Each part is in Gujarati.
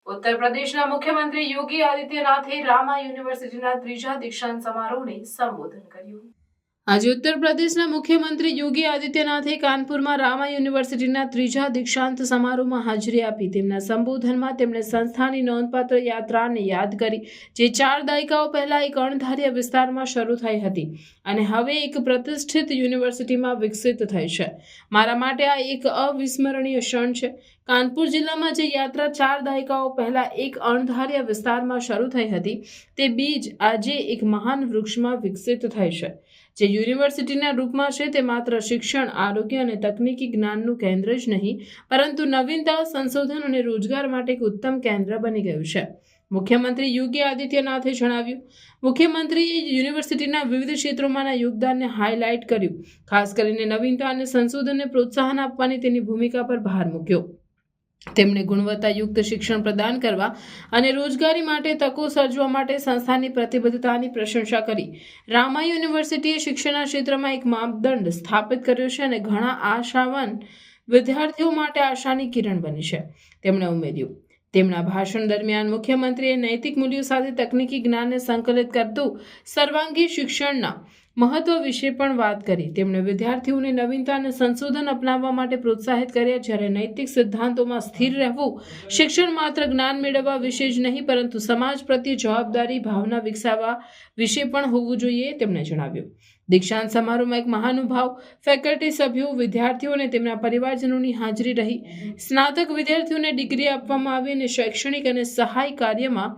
ઉત્તર પ્રદેશના મુખ્યમંત્રી યોગી આદિત્યનાથે રામા યુનિવર્સિટીના ત્રીજા દીક્ષાંત સમારોહને સંબોધન કર્યું। આજે ઉત્તર પ્રદેશના મુખ્યમંત્રી યોગી આદિત્યનાથે કાનપુરમાં રામા યુનિવર્સિટીના ત્રીજા દીક્ષાંત સમારોહમાં હાજરી આપી। તેમના સંબોધનમાં તેમણે સંસ્થાની નોંધપાત્ર યાત્રાને યાદ કરી, જે 4 દાયકાઓ પહેલા એક અણધાર્યા વિસ્તારમાં શરૂ થઈ હતી અને હવે એક પ્રતિષ્ઠિત યુનિવર્સિટીમાં વિકસિત થઈ છે। મારા માટે આ એક અવિસ્મરણીય ક્ષણ છે। કાનપુર જિલ્લામાં જે યાત્રા 4 દાયકાઓ પહેલા એક અણધાર્યા વિસ્તારમાં શરૂ થઈ હતી, તે બીજ આજે એક મહાન વૃક્ષમાં વિકસિત થઈ છે, જે યુનિવર્સિટીના રૂપમાં છે। તે માત્ર શિક્ષણ, આરોગ્ય અને તકનીકી જ્ઞાનનું કેન્દ્ર જ નહીં, પરંતુ નવીનતા, સંશોધન અને રોજગાર માટે એક ઉત્તમ કેન્દ્ર બની ગયું છે। મુખ્યમંત્રી યોગી આદિત્યનાથે જણાવ્યું। મુખ્યમંત્રીએ યુનિવર્સિટીના વિવિધ ક્ષેત્રોમાંના યોગદાનને હાઇલાઇટ કર્યું, ખાસ કરીને નવીનતા અને સંશોધનને પ્રોત્સાહન આપવાની તેની ભૂમિકા પર ભાર મૂક્યો। તેમણે ગુણવત્તાયુક્ત શિક્ષણ પ્રદાન કરવા અને રોજગારી માટે તકો સર્જવા માટે સંસ્થાની પ્રતિબદ્ધતાની પ્રશંસા કરી। રામા યુનિવર્સિટીએ શિક્ષણના ક્ષેત્રમાં એક માપદંડ સ્થાપિત કર્યો છે અને ઘણા આશાવાન વિદ્યાર્થીઓ માટે આશાની કિરણ બની છે, તેમણે ઉમેર્યું। તેમના ભાષણ દરમિયાન મુખ્યમંત્રીએ નૈતિક મૂલ્યો સાથે તકનીકી જ્ઞાનને સંકલિત કરતું સર્વાંગી શિક્ષણના મહત્વ વિશે પણ વાત કરી। તેમણે વિદ્યાર્થીઓને નવીનતા અને સંશોધન અપનાવવા માટે પ્રોત્સાહિત કર્યા, જ્યારે નૈતિક સિદ્ધાંતોમાં સ્થિર રહેવું શિક્ષણ માત્ર જ્ઞાન મેળવવા વિશે જ નહીં, પરંતુ સમાજ પ્રત્યે જવાબદારી ભાવના વિકસાવવા વિશે પણ હોવું જોઈએ, તેમણે જણાવ્યું। દીક્ષાંત સમારોહમાં એક મહાનુભાવ, ફેકલ્ટી સભ્યો, વિદ્યાર્થીઓ અને તેમના પરિવારજનોની હાજરી રહી। સ્નાતક વિદ્યાર્થીઓને ડિગ્રી આપવામાં આવી અને શૈક્ષણિક અને સહાય કાર્યમાં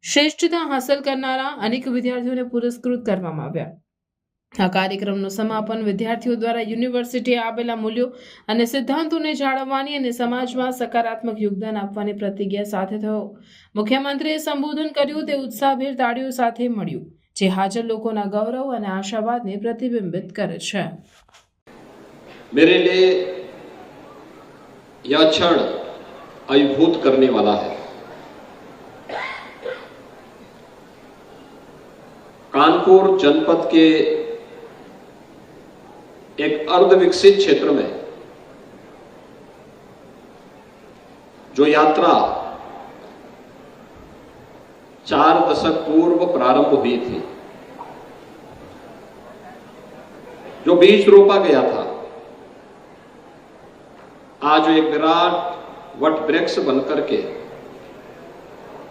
શ્રેષ્ઠતા હાંસલ કરનારા અનેક વિદ્યાર્થીઓને પુરસ્કૃત કરવામાં આવ્યા। આ કાર્યક્રમનું સમાપન વિદ્યાર્થીઓ દ્વારા યુનિવર્સિટીએ આપેલા મૂલ્યો અને સિદ્ધાંતોને જાળવવાની અને સમાજમાં સકારાત્મક યોગદાન આપવાની પ્રતિજ્ઞા સાથે થયો। મુખ્યમંત્રીએ સંબોધન કર્યું તે ઉત્સાહભેર તાળીઓ સાથે મળ્યું, જે હાજર લોકોના ગૌરવ અને આશાવાદને પ્રતિબિંબિત કરે છે। मेरे लिए यह क्षण अभिभूत करने वाला है। कानपुर जनपद के एक अर्ध विकसित क्षेत्र में जो यात्रा 4 दशक पूर्व प्रारंभ हुई थी, जो बीज रोपा गया था, आज एक विराट वट वृक्ष बनकर के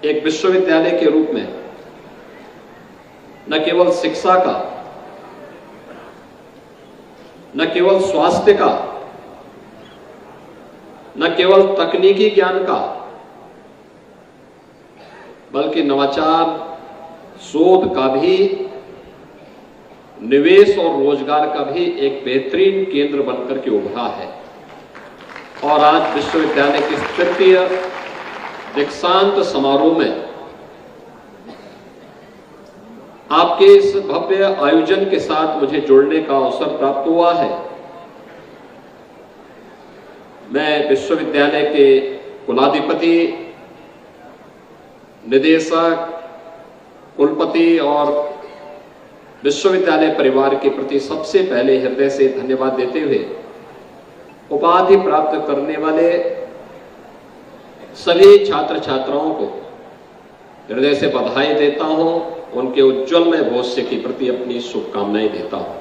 एक विश्वविद्यालय के रूप में न केवल शिक्षा का, न केवल स्वास्थ्य का, न केवल तकनीकी ज्ञान का, बल्कि नवाचार, शोध का भी, निवेश और रोजगार का भी एक बेहतरीन केंद्र बनकर के उभरा है। और आज विश्वविद्यालय के तृतीय दीक्षांत समारोह में आपके इस भव्य आयोजन के साथ मुझे जुड़ने का अवसर प्राप्त हुआ है। मैं विश्वविद्यालय के कुलाधिपति, निदेशक, कुलपति और विश्वविद्यालय परिवार के प्रति सबसे पहले हृदय से धन्यवाद देते हुए उपाधि प्राप्त करने वाले सभी छात्र छात्राओं को हृदय से बधाई देता हूं, उनके उज्जवल भविष्य के प्रति अपनी शुभकामनाएं देता हूं।